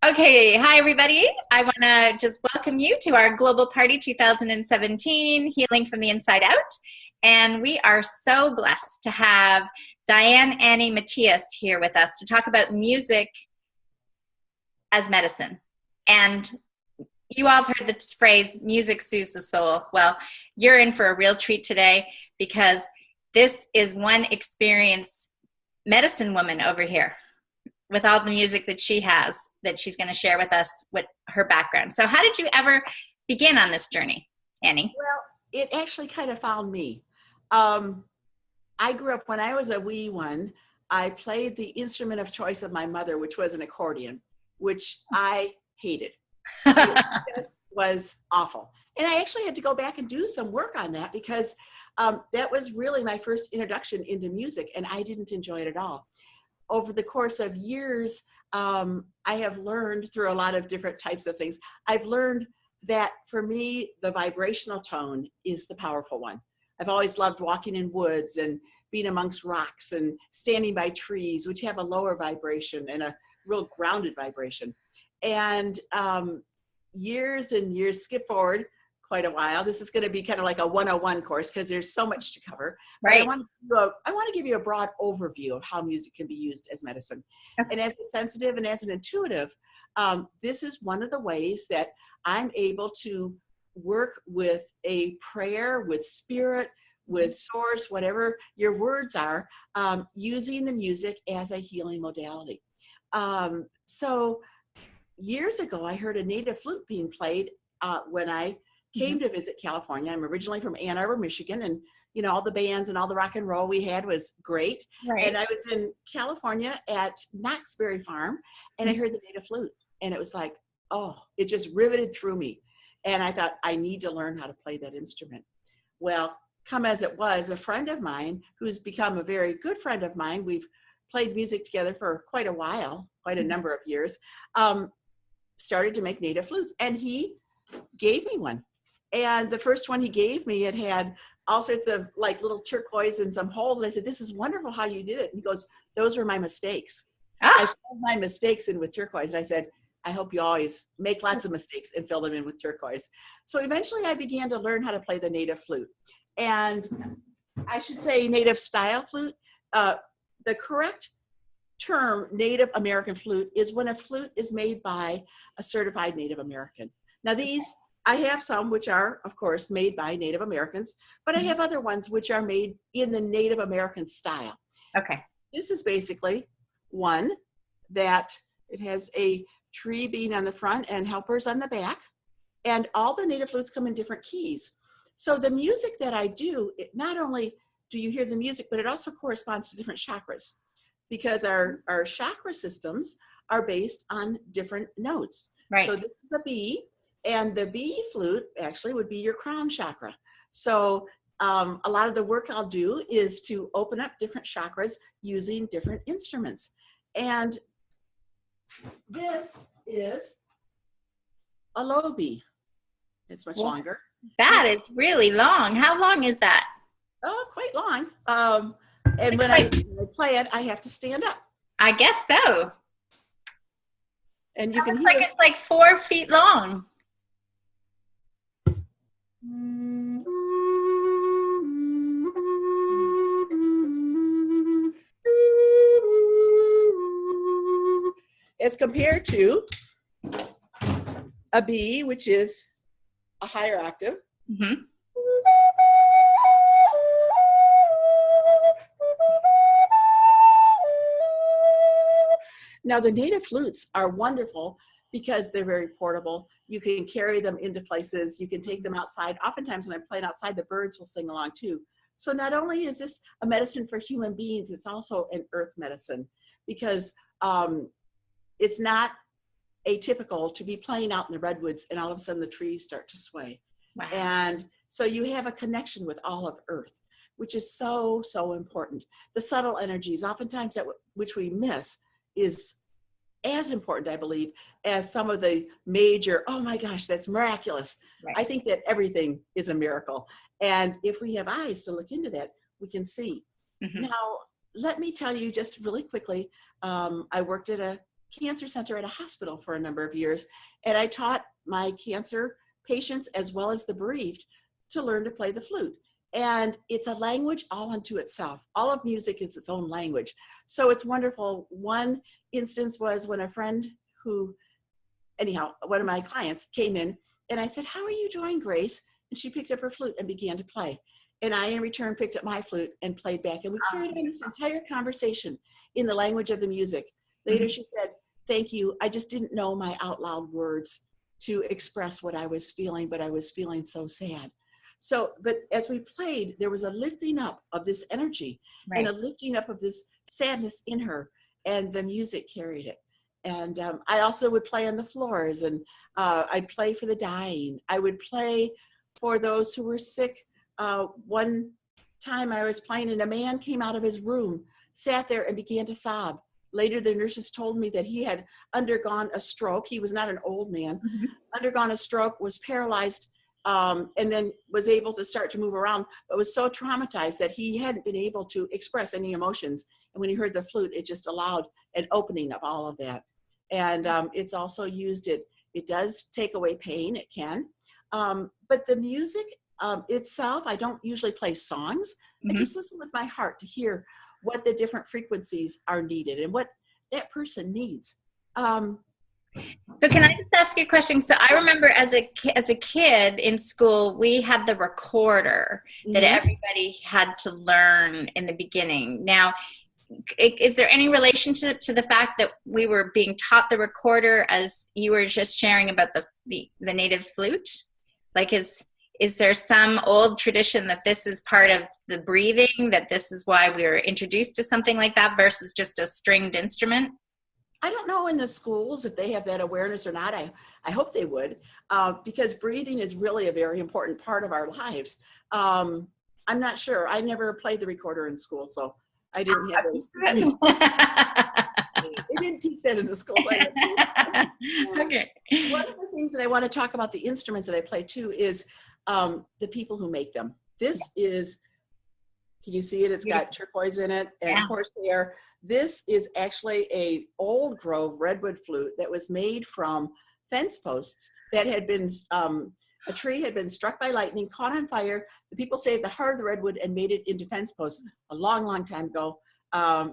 Okay, hi everybody. I want to just welcome you to our Global Party 2017, Healing from the Inside Out. And we are so blessed to have Diane, Annie, Mathias here with us to talk about music as medicine. And you all have heard the phrase, music soothes the soul. Well, you're in for a real treat today because this is one experienced medicine woman over here with all the music that she has that she's going to share with us with her background. So how did you ever begin on this journey, Annie? Well, it actually kind of found me. I grew up, when I was a wee one, I played the instrument of choice of my mother, which was an accordion, which I hated. It just was awful. And I actually had to go back and do some work on that because that was really my first introduction into music, and I didn't enjoy it at all. Over the course of years, I have learned through a lot of different types of things. I've learned that for me, the vibrational tone is the powerful one. I've always loved walking in woods and being amongst rocks and standing by trees, which have a lower vibration and a real grounded vibration. And years and years, skip forward quite a while. This is going to be kind of like a 101 course because there's so much to cover. Right. But I want to give you a broad overview of how music can be used as medicine. And as a sensitive and as an intuitive, this is one of the ways that I'm able to work with a prayer, with spirit, with source, whatever your words are, using the music as a healing modality. So years ago, I heard a native flute being played when I came to visit California. I'm originally from Ann Arbor, Michigan, and you know, all the bands and all the rock and roll we had was great. Right. And I was in California at Knoxberry Farm, and I heard the native flute, and it was like, oh, it just riveted through me. And I thought, I need to learn how to play that instrument. Well, come as it was, a friend of mine who's become a very good friend of mine, we've played music together for quite a while, quite a number of years, started to make native flutes, and he gave me one. And the first one he gave me, it had all sorts of like little turquoise and some holes. And I said, this is wonderful how you did it. And he goes, those were my mistakes. I filled my mistakes in with turquoise. And I said, I hope you always make lots of mistakes and fill them in with turquoise. So eventually I began to learn how to play the native flute. And I should say native style flute. The correct term, Native American flute, is when a flute is made by a certified Native American. Now these, I have some which are, of course, made by Native Americans, but I have other ones which are made in the Native American style. Okay. This is basically one that it has a tree being on the front and helpers on the back, and all the native flutes come in different keys. So the music that I do, it not only do you hear the music, but it also corresponds to different chakras, because our chakra systems are based on different notes. Right. So this is a B, and the B flute actually would be your crown chakra. So a lot of the work I'll do is to open up different chakras using different instruments. And this is a low B. It's much longer. That is really long. How long is that? Oh, quite long. And when I play it, I have to stand up. I guess so. And you can looks hear like it's like 4 feet long. as compared to a B, which is a higher octave. Mm-hmm. Now, the native flutes are wonderful because they're very portable. You can carry them into places. You can take them outside. Oftentimes when I'm playing outside, the birds will sing along too. So not only is this a medicine for human beings, it's also an earth medicine, because it's not atypical to be playing out in the redwoods and all of a sudden the trees start to sway. Wow. And so you have a connection with all of earth, which is so, so important. The subtle energies, oftentimes that which we miss, is as important, I believe, as some of the major, oh my gosh, that's miraculous. Right. I think that everything is a miracle. And if we have eyes to look into that, we can see. Mm-hmm. Now, let me tell you just really quickly, I worked at a cancer center at a hospital for a number of years. And I taught my cancer patients as well as the bereaved to learn to play the flute. And it's a language all unto itself. All of music is its own language. So it's wonderful. One instance was when a friend one of my clients came in and I said, "How are you doing, Grace?" And she picked up her flute and began to play. And I, in return, picked up my flute and played back. And we carried on this entire conversation in the language of the music. Later, she said, "Thank you. I just didn't know my out loud words to express what I was feeling, but I was feeling so sad." So, but as we played, there was a lifting up of this energy and a lifting up of this sadness in her, and the music carried it. And I also would play on the floors, and I'd play for the dying. I would play for those who were sick. One time I was playing and a man came out of his room, sat there and began to sob. Later, the nurses told me that he had undergone a stroke. He was not an old man, undergone a stroke, was paralyzed, and then was able to start to move around, but was so traumatized that he hadn't been able to express any emotions. And when he heard the flute, it just allowed an opening of all of that. And it's also used, it does take away pain, it can. But the music itself, I don't usually play songs. I just listen with my heart to hear what the different frequencies are needed and what that person needs. So can I just ask you a question? So I remember as a kid in school, we had the recorder that everybody had to learn in the beginning. Now, is there any relationship to the fact that we were being taught the recorder as you were just sharing about the native flute? Like, is there some old tradition that this is part of the breathing, that this is why we were introduced to something like that versus just a stringed instrument? I don't know in the schools if they have that awareness or not. I hope they would, because breathing is really a very important part of our lives. I'm not sure. I never played the recorder in school, so I didn't have those. They didn't teach that in the schools. Okay. One of the things that I want to talk about the instruments that I play too is the people who make them. This is, can you see it? It's got turquoise in it and horsehair. This is actually a old grove redwood flute that was made from fence posts that had been, a tree had been struck by lightning, caught on fire. The people saved the heart of the redwood and made it into fence posts a long, long time ago.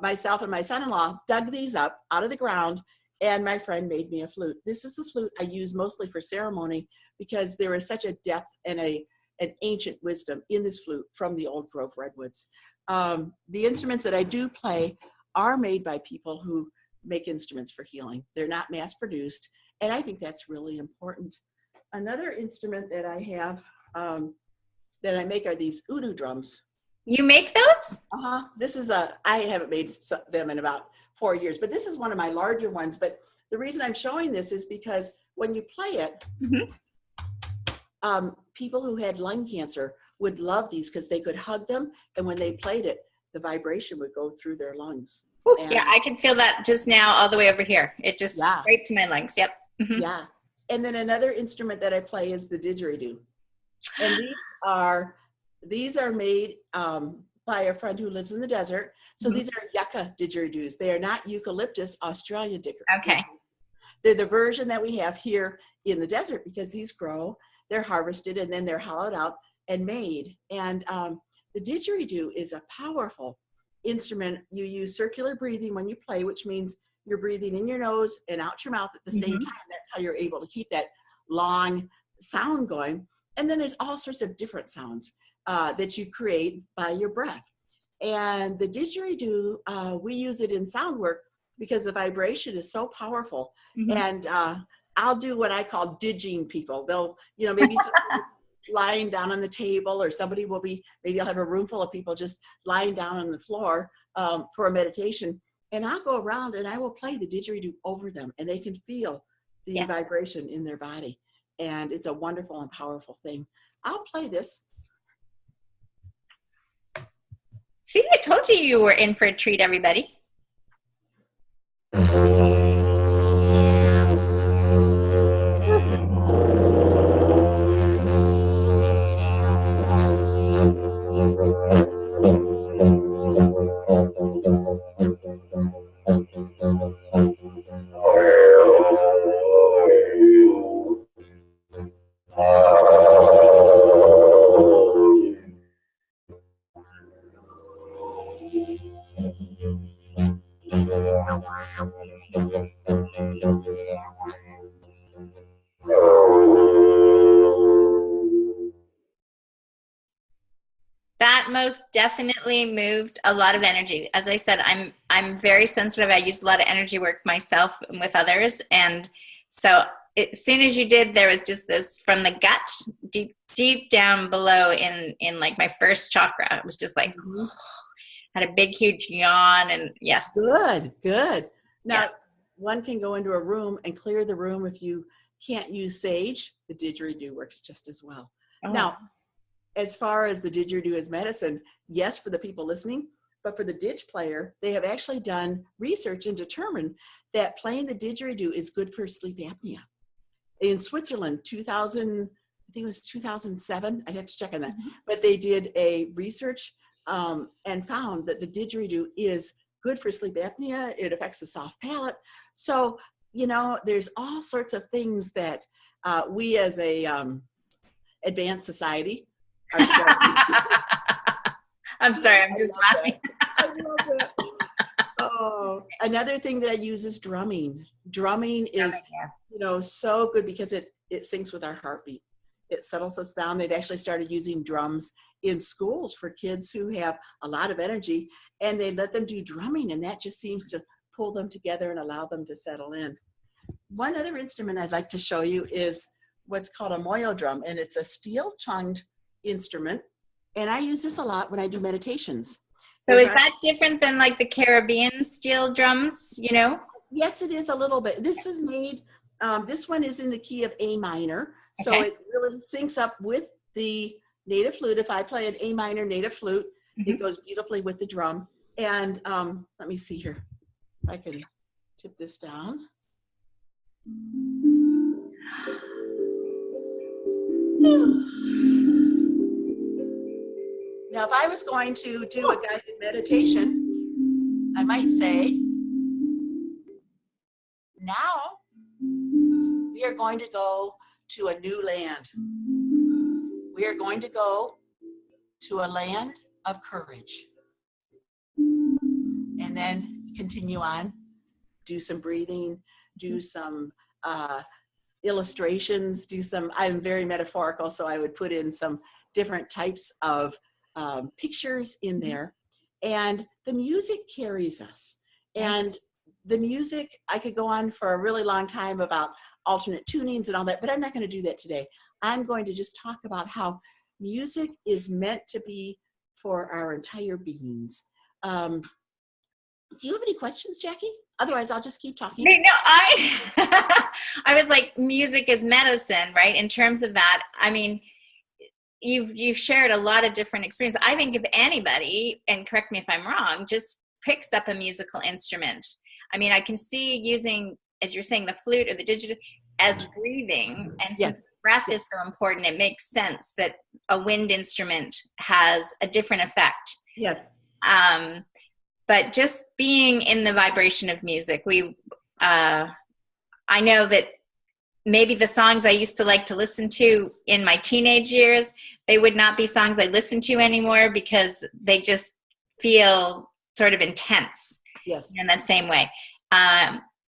Myself and my son-in-law dug these up out of the ground, and my friend made me a flute. This is the flute I use mostly for ceremony because there is such a depth and an ancient wisdom in this flute from the old grove redwoods. The instruments that I do play are made by people who make instruments for healing. They're not mass produced, and I think that's really important. Another instrument that I have that I make are these udu drums. You make those? This is I haven't made them in about 4 years, but this is one of my larger ones. But the reason I'm showing this is because when you play it, people who had lung cancer would love these because they could hug them, and when they played it, the vibration would go through their lungs. Yeah, I can feel that just now all the way over here. It just right to my lungs. Yep. Yeah. And then another instrument that I play is the didgeridoo. And these are made by a friend who lives in the desert. So these are yucca didgeridoos. They are not eucalyptus Australia didgeridoos. Okay. They're the version that we have here in the desert because these grow, they're harvested, and then they're hollowed out and made. And the didgeridoo is a powerful instrument. You use circular breathing when you play, which means you're breathing in your nose and out your mouth at the same time. That's how you're able to keep that long sound going. And then there's all sorts of different sounds that you create by your breath. And the didgeridoo, we use it in sound work because the vibration is so powerful. And I'll do what I call didging people. They'll, maybe somebody lying down on the table, or somebody will be, maybe I'll have a room full of people just lying down on the floor for a meditation. And I'll go around and I will play the didgeridoo over them, and they can feel the vibration in their body. And it's a wonderful and powerful thing. I'll play this. See, I told you were in for a treat, everybody. most definitely moved a lot of energy. As I said, I'm very sensitive. I use a lot of energy work myself and with others, and so as soon as you did, there was just this from the gut, deep down below in like my first chakra. It was just like had a big huge yawn, and yes. Good. Now, Yeah. one can go into a room and clear the room. If you can't use sage, the didgeridoo works just as well. Oh. Now, as far as the didgeridoo as medicine, yes, for the people listening, but for the didge player, they have actually done research and determined that playing the didgeridoo is good for sleep apnea. In Switzerland, 2000, I think it was 2007, I'd have to check on that, but they did a research and found that the didgeridoo is good for sleep apnea. It affects the soft palate. So, you know, there's all sorts of things that we as a advanced society are I'm sorry, I'm just laughing. I love it. Oh, another thing that I use is drumming. Drumming is, you know, so good because it syncs with our heartbeat. It settles us down. They've actually started using drums in schools for kids who have a lot of energy, and they let them do drumming, and that just seems to pull them together and allow them to settle in. One other instrument I'd like to show you is what's called a moyo drum, and it's a steel-tongued instrument, and I use this a lot when I do meditations. So is that different than like the Caribbean steel drums, you know? Yes, it is a little bit. This is made, this one is in the key of A minor. So it really syncs up with the native flute. If I play an A minor native flute, it goes beautifully with the drum. And let me see here. If I can tip this down. Now, if I was going to do a guided meditation, I might say, now we are going to go to a new land. We are going to go to a land of courage. And then continue on, do some breathing, do some illustrations, I'm very metaphorical, so I would put in some different types of pictures in there. And the music carries us. And the music, I could go on for a really long time about alternate tunings and all that, but I'm not going to do that today. I'm going to just talk about how music is meant to be for our entire beings. Do you have any questions, Jackie? Otherwise, I'll just keep talking. No, I was like, music is medicine, right? In terms of that, I mean, you've shared a lot of different experiences. I think if anybody, and correct me if I'm wrong, just picks up a musical instrument, I mean, I can see using, as you're saying, the flute or the didgeridoo as breathing. And since breath is so important, it makes sense that a wind instrument has a different effect. Yes. But just being in the vibration of music, I know that maybe the songs I used to like to listen to in my teenage years, they would not be songs I listen to anymore because they just feel sort of intense. Yes. In that same way.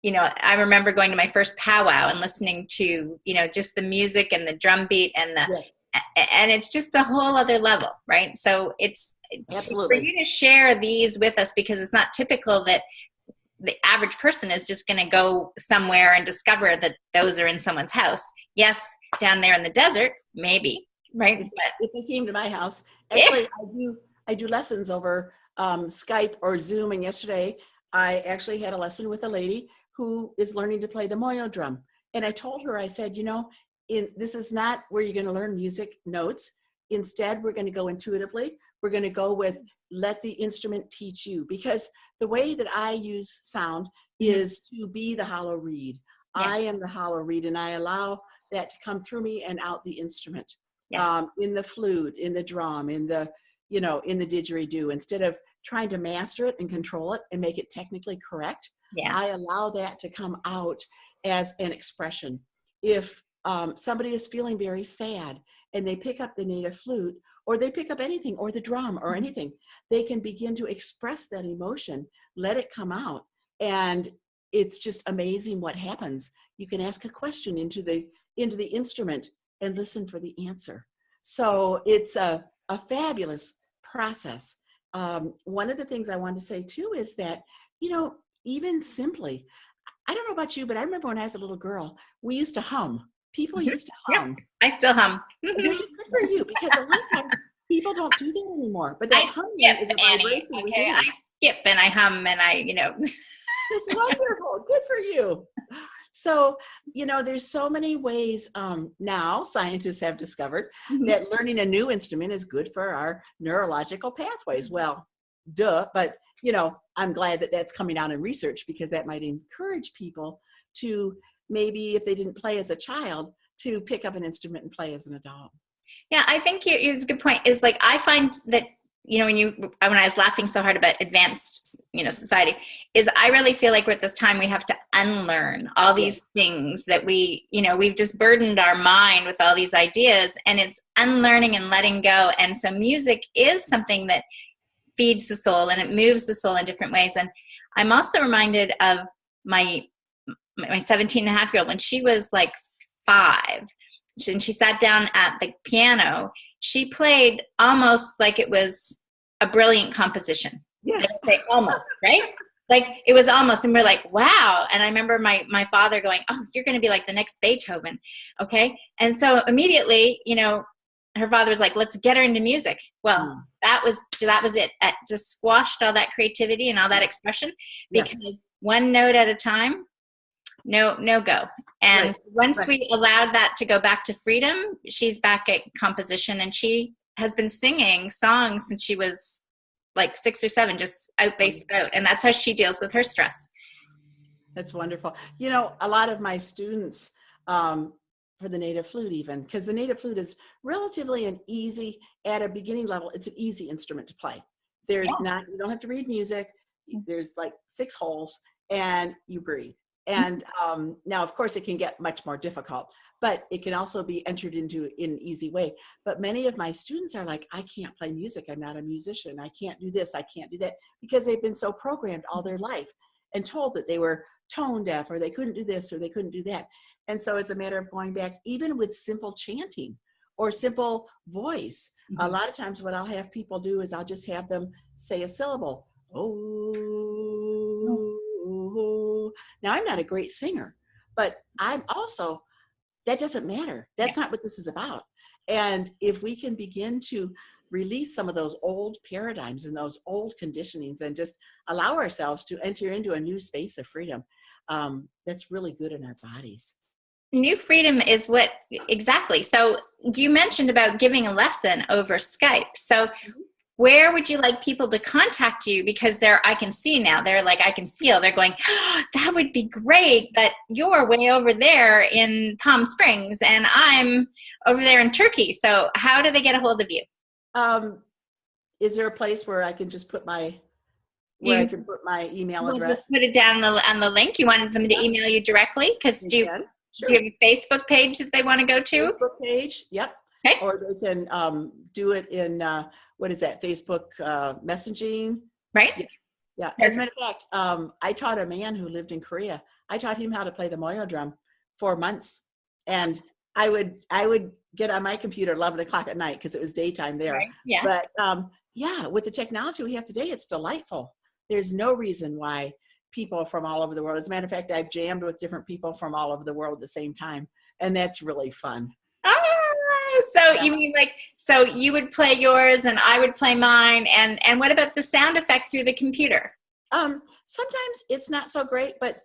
You know, I remember going to my first powwow and listening to, you know, just the music and the drum beat and and it's just a whole other level, right? So it's for you to share these with us, because it's not typical that the average person is just going to go somewhere and discover that those are in someone's house. Yes, down there in the desert, maybe, right? But if they came to my house, actually, I do lessons over Skype or Zoom. And yesterday, I actually had a lesson with a lady who is learning to play the moyo drum. And I told her, I said, you know, this is not where you're going to learn music notes. Instead, we're going to go intuitively. We're going to go with let the instrument teach you. Because the way that I use sound is to be the hollow reed. I am the hollow reed, and I allow that to come through me and out the instrument. In the flute, in the drum, in the, you know, in the didgeridoo. Instead of trying to master it and control it and make it technically correct, I allow that to come out as an expression. If somebody is feeling very sad and they pick up the native flute, or they pick up anything, or the drum or anything, they can begin to express that emotion, let it come out. And it's just amazing what happens. You can ask a question into the instrument and listen for the answer. So it's a fabulous process. One of the things I want to say too is that, even simply, I don't know about you, but I remember when I was a little girl, we used to hum. People used to Yep. hum. I still hum. Good for you, because a lot of times people don't do that anymore. But I that humming skip, is a Annie. vibration Okay, within I us. skip and I hum and It's wonderful. Good for you. So, there's so many ways now scientists have discovered that learning a new instrument is good for our neurological pathways. Well, duh, but, I'm glad that that's coming out in research, because that might encourage people to maybe, if they didn't play as a child, to pick up an instrument and play as an adult. Yeah, I think it's a good point. Is like, I find that, when I was laughing so hard about advanced, society, is I really feel like we're at this time we have to unlearn all these things that we've just burdened our mind with all these ideas, and it's unlearning and letting go. And so music is something that feeds the soul and it moves the soul in different ways. And I'm also reminded of my 17-and-a-half-year-old when she was like 5, and she sat down at the piano. She played almost like it was a brilliant composition. Yes. Like, almost, right? Like it was almost, and we're like, wow. And I remember my father going, oh, you're going to be like the next Beethoven. Okay. And so immediately, her father was like, let's get her into music. Well, that was it. It just squashed all that creativity and all that expression, because one note at a time, no go. And once we allowed that to go back to freedom, she's back at composition, and she has been singing songs since she was like 6 or 7, just out they spout. And that's how she deals with her stress. That's wonderful. A lot of my students, for the native flute, even, because the native flute is relatively at a beginning level, it's an easy instrument to play. You don't have to read music. There's like 6 holes and you breathe. And now, of course, it can get much more difficult, but it can also be entered into in an easy way. But many of my students are like, I can't play music. I'm not a musician. I can't do this. I can't do that, because they've been so programmed all their life and told that they were tone deaf, or they couldn't do this, or they couldn't do that. And so it's a matter of going back, even with simple chanting or simple voice. A lot of times what I'll have people do is I'll just have them say a syllable. Oh. Now, I'm not a great singer, but I'm also, that doesn't matter. That's not what this is about. And if we can begin to release some of those old paradigms and those old conditionings and just allow ourselves to enter into a new space of freedom, that's really good in our bodies. New freedom is what exactly. So you mentioned about giving a lesson over Skype. So where would you like people to contact you? Because I can see now, I can feel, they're going, oh, that would be great, but you're way over there in Palm Springs and I'm over there in Turkey. So how do they get a hold of you? Is there a place where I can just put I can put my email address? We'll just put it down on the link. You wanted them to email you directly? Because do you have a Facebook page that they want to go to? Facebook page, yep. Okay. Or they can do it in, what is that, Facebook messaging? Right. Yeah. As a matter of fact, I taught a man who lived in Korea. I taught him how to play the moyo drum for months. And I would get on my computer at 11 o'clock at night because it was daytime there. Right. Yeah. But with the technology we have today, it's delightful. There's no reason why people from all over the world. As a matter of fact, I've jammed with different people from all over the world at the same time. And that's really fun. So you mean so you would play yours and I would play mine. And what about the sound effect through the computer? Sometimes it's not so great, but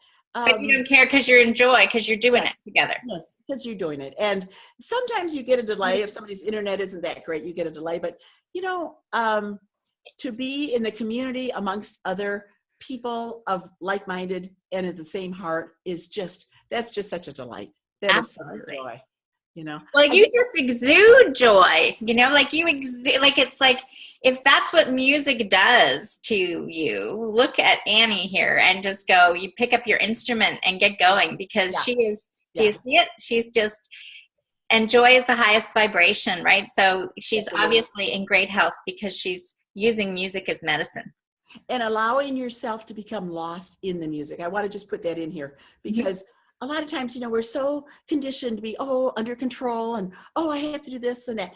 you don't care because you're doing it together. Yes, because you're doing it. And sometimes you get a delay. If somebody's internet isn't that great, you get a delay. But, to be in the community amongst other people of like-minded and at the same heart that's just such a delight. That is such a joy. Well, you just exude joy, it's like, if that's what music does to you, look at Annie here and just go, you pick up your instrument and get going, because she is, do you see it? She's just, and joy is the highest vibration, right? So she's obviously in great health because she's using music as medicine. And allowing yourself to become lost in the music. I want to just put that in here because a lot of times, we're so conditioned to be, under control and, I have to do this and that.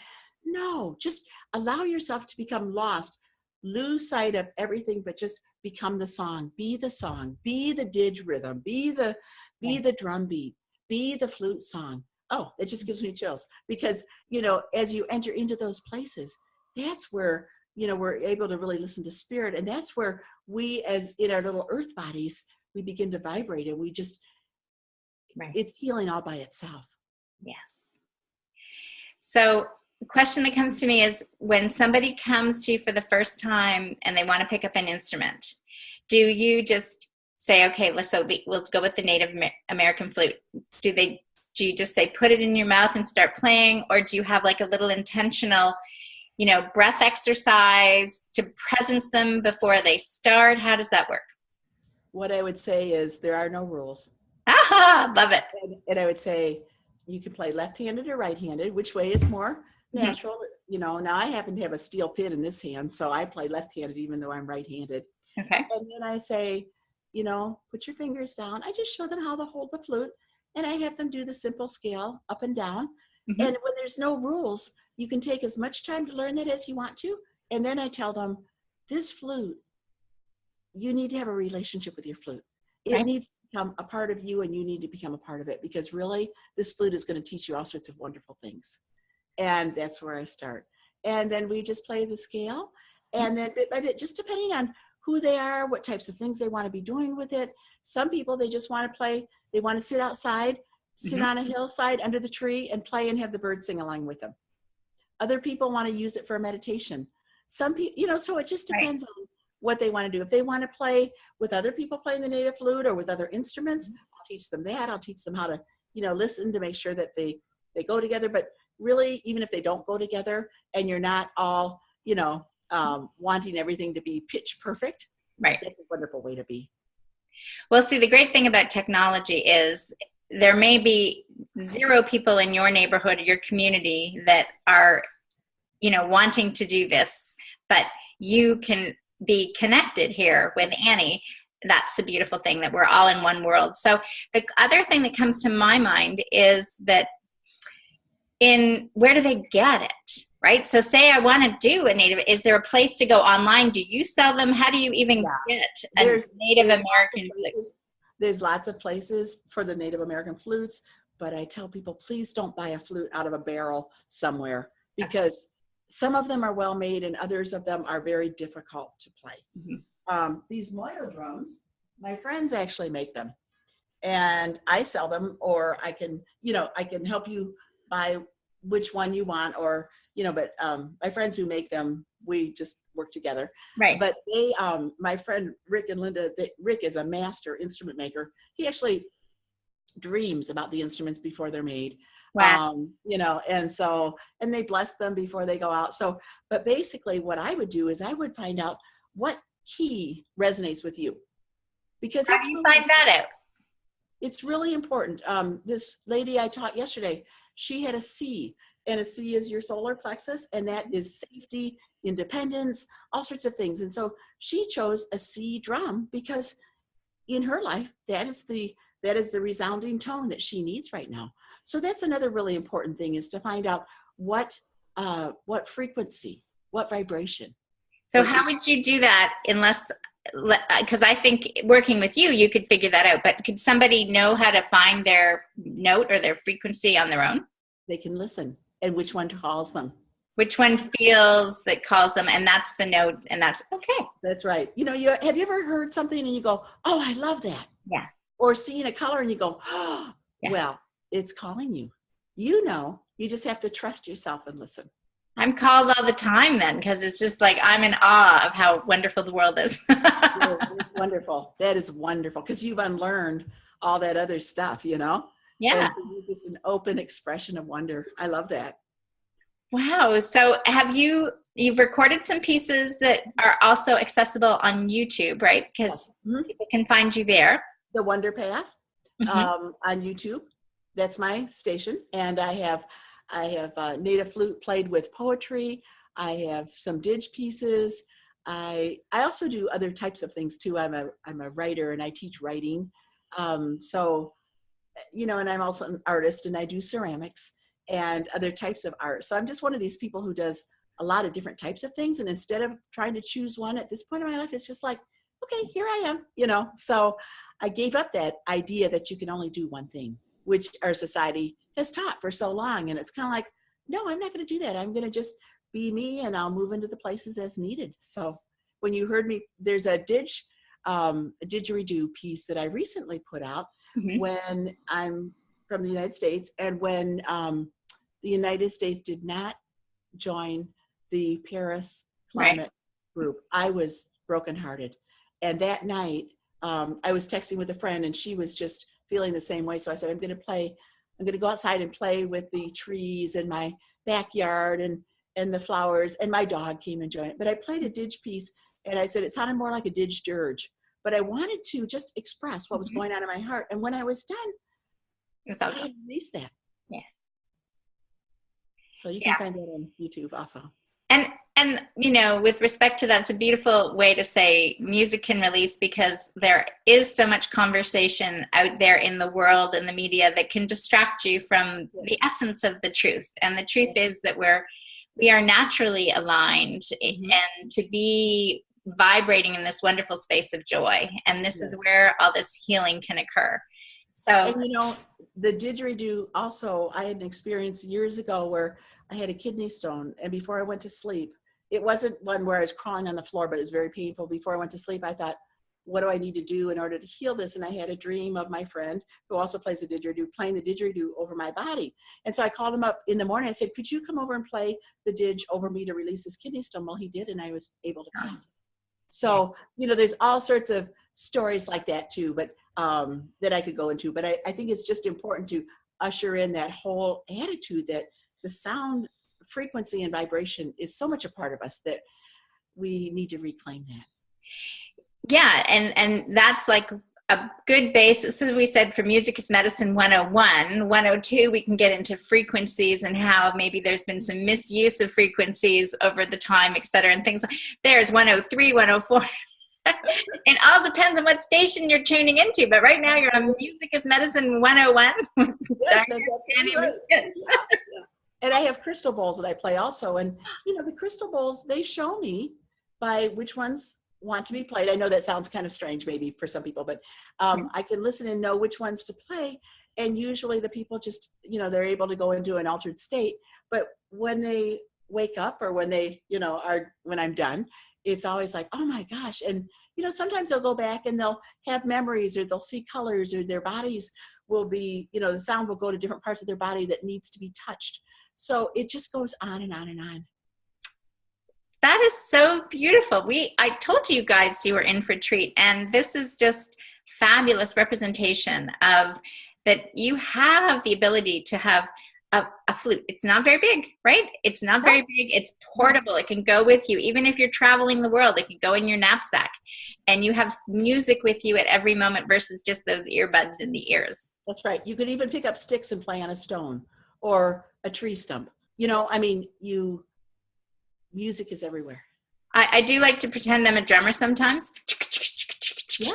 No, just allow yourself to become lost. Lose sight of everything, but just become the song. Be the song. Be the didge rhythm. Be the drum beat. Be the flute song. Oh, it just gives me chills because, as you enter into those places, that's where, we're able to really listen to spirit. And that's where we, as in our little earth bodies, we begin to vibrate, and we just, it's healing all by itself. Yes. So the question that comes to me is, when somebody comes to you for the first time and they want to pick up an instrument, do you just say, okay, we'll go with the Native American flute? Do you just say, put it in your mouth and start playing? Or do you have like a little intentional, breath exercise to presence them before they start? How does that work? What I would say is there are no rules. Aha, love it. And I would say you can play left-handed or right-handed, which way is more natural. Now I happen to have a steel pin in this hand, so I play left-handed even though I'm right-handed. Okay. And then I say, put your fingers down. I just show them how to hold the flute, and I have them do the simple scale up and down. Mm-hmm. And when there's no rules, you can take as much time to learn that as you want to. And then I tell them, this flute, you need to have a relationship with your flute. It needs to become a part of you, and you need to become a part of it, because really this flute is going to teach you all sorts of wonderful things. And that's where I start. And then we just play the scale, and then bit by bit, just depending on who they are, what types of things they want to be doing with it. Some people, they just want to play, they want to sit outside, sit on a hillside under the tree and play and have the birds sing along with them. Other people want to use it for a meditation. Some people, so it just depends on what they want to do. If they want to play with other people playing the native flute or with other instruments, I'll teach them that. I'll teach them how to, listen to make sure that they go together. But really, even if they don't go together and you're not all, wanting everything to be pitch perfect, that's a wonderful way to be. Well, see, the great thing about technology is there may be 0 people in your neighborhood or your community that are, wanting to do this, but you can be connected here with Annie. That's the beautiful thing, that we're all in one world. So the other thing that comes to my mind is that where do they get it, right? So say I want to do a Native, is there a place to go online? Do you sell them? How do you even get a Native American flute? There's lots of places for the Native American flutes, but I tell people, please don't buy a flute out of a barrel somewhere, because some of them are well made and others of them are very difficult to play. These Moyo drums, my friends actually make them, and I sell them, or I can help you buy which one you want, or but my friends who make them, we just work together. But they, my friend Rick and Linda, Rick is a master instrument maker. He actually dreams about the instruments before they're made. Wow. And they bless them before they go out. So, but basically what I would do is I would find out what key resonates with you. Because how do you find that out? It's really important. This lady I taught yesterday, she had a C, and a C is your solar plexus, and that is safety, independence, all sorts of things. And so she chose a C drum because in her life, that is the resounding tone that she needs right now. So that's another really important thing, is to find out what frequency, what vibration. So how would you do that, because I think working with you could figure that out, but could somebody know how to find their note or their frequency on their own? They can listen, and which one calls them. Which one feels that calls them, and that's the note, and that's okay. That's right. Have you ever heard something and you go, oh, I love that? Yeah. Or seeing a color and you go, oh, yeah. Well, it's calling you. You just have to trust yourself and listen. I'm called all the time then, because it's just like I'm in awe of how wonderful the world is. It's wonderful. That is wonderful, because you've unlearned all that other stuff, Yeah. And so you're just an open expression of wonder. I love that. Wow. So you've recorded some pieces that are also accessible on YouTube, right? Because people can find you there. The Wonder Path on YouTube. That's my station. And I have native flute played with poetry. I have some didge pieces. I also do other types of things too. I'm a writer, and I teach writing. And I'm also an artist, and I do ceramics. and other types of art. So I'm just one of these people who does a lot of different types of things. And instead of trying to choose one at this point in my life, it's just like, okay, here I am, you know. So I gave up that idea that you can only do one thing, which our society has taught for so long. And it's kind of like, no, I'm not going to do that. I'm going to just be me, and I'll move into the places as needed. So when you heard me, there's a didgeridoo piece that I recently put out when I'm from the United States, and when the United States did not join the Paris climate group, I was brokenhearted. And that night, I was texting with a friend, and she was just feeling the same way. So I said, I'm going to go outside and play with the trees in my backyard and the flowers. And my dog came and joined it. But I played a didge piece, and I said it sounded more like a didge dirge. But I wanted to just express what was going on in my heart. And when I was done, I released that. Yeah. So you can find that on YouTube also. And you know, with respect to that, it's a beautiful way to say music can release, because there is so much conversation out there in the world and the media that can distract you from the essence of the truth. And the truth is that we are naturally aligned, and to be vibrating in this wonderful space of joy. And this is where all this healing can occur. So, and you know, the didgeridoo also, I had an experience years ago where I had a kidney stone, and before I went to sleep, it wasn't one where I was crawling on the floor, but it was very painful. Before I went to sleep, I thought, what do I need to do in order to heal this? And I had a dream of my friend who also plays the didgeridoo, playing the didgeridoo over my body. And so I called him up in the morning. I said, could you come over and play the didge over me to release this kidney stone? Well, he did, and I was able to pass it. So, you know, there's all sorts of stories like that too, but that I could go into. But I think it's just important to usher in that whole attitude that the sound frequency and vibration is so much a part of us that we need to reclaim that. Yeah, and that's like a good basis, as we said, for Music is Medicine 101. 102, we can get into frequencies and how maybe there's been some misuse of frequencies over the time, et cetera, and things like there's 103, 104. It all depends on what station you're tuning into. But right now you're on Music is Medicine 101. Yes, that's right. And I have crystal bowls that I play also. And, you know, the crystal bowls, they show me by which ones want to be played. I know that sounds kind of strange maybe for some people, but I can listen and know which ones to play. And usually the people just, you know, they're able to go into an altered state. But when they wake up, or when they, you know, when I'm done, it's always like, oh my gosh. And, you know, sometimes they'll go back and they'll have memories, or they'll see colors, or their bodies will be, you know, the sound will go to different parts of their body that needs to be touched. So it just goes on and on and on. That is so beautiful. I told you guys you were in for a treat, and this is just fabulous representation of that you have the ability to have a flute. It's not very big, right? It's not very big. It's portable. It can go with you. Even if you're traveling the world, it can go in your knapsack, and you have music with you at every moment versus just those earbuds in the ears. That's right. You could even pick up sticks and play on a stone or a tree stump. You know, I mean, music is everywhere. I do like to pretend I'm a drummer sometimes. Yeah,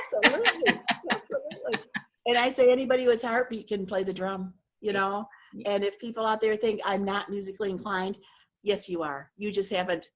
absolutely. Absolutely. And I say anybody who has a heartbeat can play the drum, you know. And if people out there think I'm not musically inclined, yes, you are. You just haven't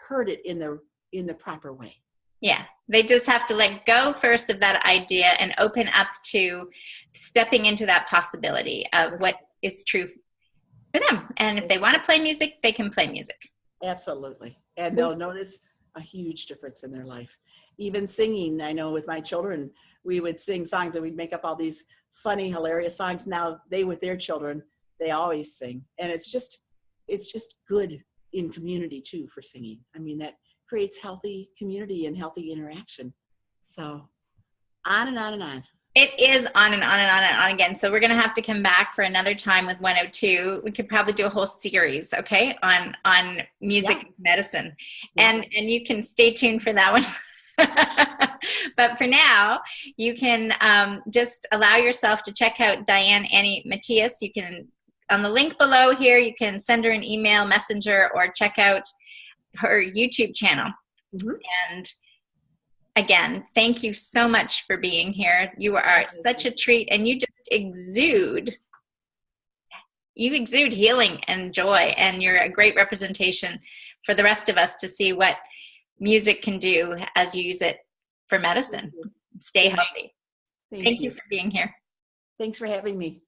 heard it in the proper way. Yeah, they just have to let go first of that idea and open up to stepping into that possibility of what is true for them. And if they want to play music, they can play music. Absolutely. And they'll notice a huge difference in their life. Even singing, I know with my children, we would sing songs and we'd make up all these funny, hilarious songs. Now they, with their children, they always sing. And it's just good in community too for singing. I mean, that creates healthy community and healthy interaction. So on and on and on. It is on and on and on and on again. So we're going to have to come back for another time with 102. We could probably do a whole series, okay, on music medicine. And you can stay tuned for that one. But for now, you can just allow yourself to check out Diane Annie Mathias. You can, on the link below here, you can send her an email, messenger, or check out her YouTube channel. And again, thank you so much for being here. You are such a treat, and you just exude you exude healing and joy, and you're a great representation for the rest of us to see what music can do as you use it for medicine. Stay healthy. Thank Thank you you for being here. Thanks for having me.